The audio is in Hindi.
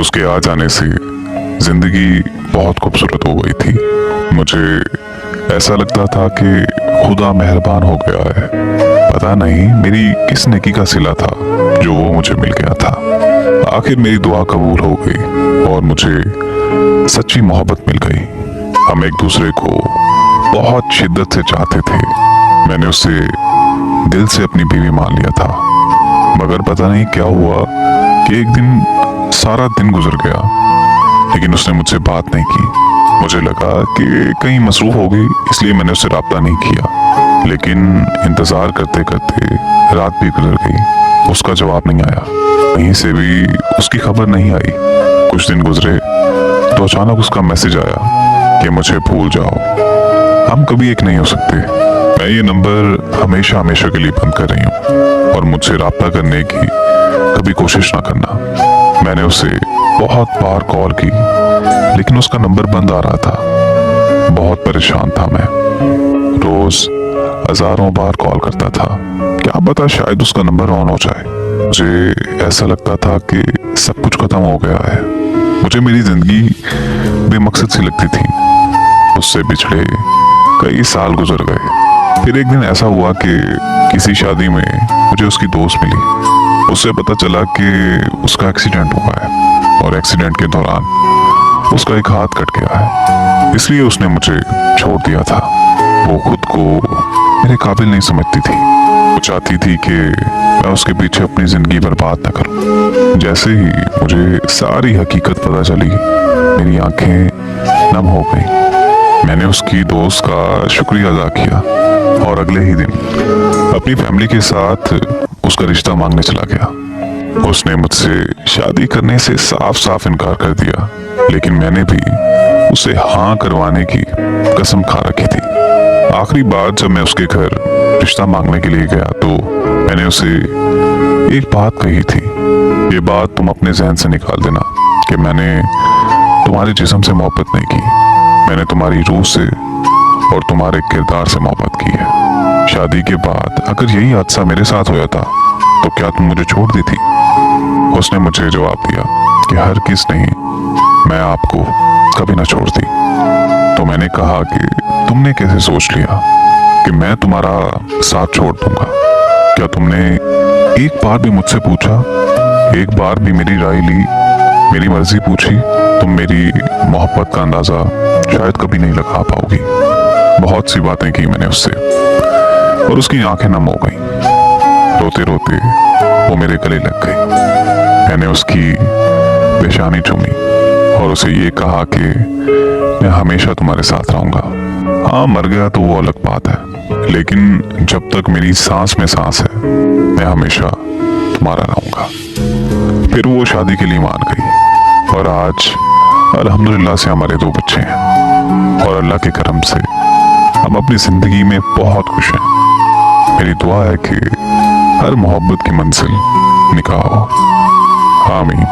उसके आ जाने से जिंदगी बहुत खूबसूरत हो गई थी। मुझे ऐसा लगता था कि खुदा मेहरबान हो गया है। पता नहीं मेरी किस नेकी का सिला था जो वो मुझे मिल गया था। आखिर मेरी दुआ कबूल हो गई और मुझे सच्ची मोहब्बत मिल गई। हम एक दूसरे को बहुत शिद्दत से चाहते थे। मैंने उसे दिल से अपनी बीवी मान लिया था। मगर पता नहीं क्या हुआ कि एक दिन सारा दिन गुजर गया लेकिन उसने मुझसे बात नहीं की। मुझे लगा कि कहीं मसरूफ हो गई, इसलिए मैंने उससे राब्ता नहीं किया। लेकिन इंतज़ार करते करते रात भी गुजर गई, उसका जवाब नहीं आया। कहीं से भी उसकी खबर नहीं आई। कुछ दिन गुजरे तो अचानक उसका मैसेज आया कि मुझे भूल जाओ, हम कभी एक नहीं हो सकते। मैं ये नंबर हमेशा हमेशा के लिए बंद कर रही हूँ और मुझसे राब्ता करने की कभी कोशिश ना करना। मैंने उसे बहुत बार कॉल की लेकिन उसका नंबर बंद आ रहा था। बहुत परेशान था मैं। रोज हजारों बार कॉल करता था, क्या पता शायद उसका नंबर ऑन हो जाए। मुझे ऐसा लगता था कि सब कुछ खत्म हो गया है। मुझे मेरी जिंदगी बेमकसद सी लगती थी। उससे बिछड़े कई साल गुजर गए। फिर एक दिन ऐसा हुआ कि किसी शादी में मुझे उसकी दोस्त मिली। उससे पता चला कि उसका एक्सीडेंट हुआ है और एक्सीडेंट के दौरान उसका एक हाथ कट गया है, इसलिए उसने मुझे छोड़ दिया था। वो खुद को मेरे काबिल नहीं समझती थी। वो चाहती थी कि मैं उसके पीछे अपनी जिंदगी बर्बाद न करूं। जैसे ही मुझे सारी हकीकत पता चली, मेरी आंखें नम हो गईं। मैंने उसकी दोस्त का शुक्रिया अदा किया और अगले ही दिन अपनी फैमिली के साथ उसका रिश्ता मांगने चला गया। उसने मुझसे शादी करने से साफ साफ इनकार कर दिया, लेकिन मैंने भी उसे हाँ करवाने की कसम खा रखी थी। आखिरी बार जब मैं उसके घर रिश्ता मांगने के लिए गया तो मैंने उसे एक बात कही थी। ये बात तुम अपने जहन से निकाल देना कि मैंने तुम्हारे जिस्म से मोहब्बत नहीं की, मैंने तुम्हारी रूह से और तुम्हारे किरदार से मोहब्बत की है। शादी के बाद अगर यही हादसा मेरे साथ होया था तो क्या तुम मुझे छोड़ दी थी? उसने मुझे जवाब दिया कि हर किस नहीं, मैं आपको कभी ना छोड़ती। तो मैंने कहा कि तुमने कैसे सोच लिया कि मैं तुम्हारा साथ छोड़ दूंगा? क्या तुमने एक बार भी मुझसे पूछा, एक बार भी मेरी राय ली, मेरी मर्जी पूछी? तुम मेरी मोहब्बत का अंदाजा शायद कभी नहीं लगा पाओगी। बहुत सी बातें की मैंने उससे और उसकी आंखें नम हो गईं। रोते रोते वो मेरे गले लग गई। मैंने उसकी पेशानी चूमी और उसे ये कहा कि मैं हमेशा तुम्हारे साथ रहूंगा। हाँ, मर गया तो वो अलग बात है, लेकिन जब तक मेरी सांस में सांस है मैं हमेशा तुम्हारा रहूंगा। फिर वो शादी के लिए मान गई और आज अल्हम्दुलिल्लाह से हमारे 2 बच्चे हैं और अल्लाह के करम से हम अपनी जिंदगी में बहुत खुश हैं। मेरी दुआ है कि हर मोहब्बत की मंजिल निकाह हो। आमीन।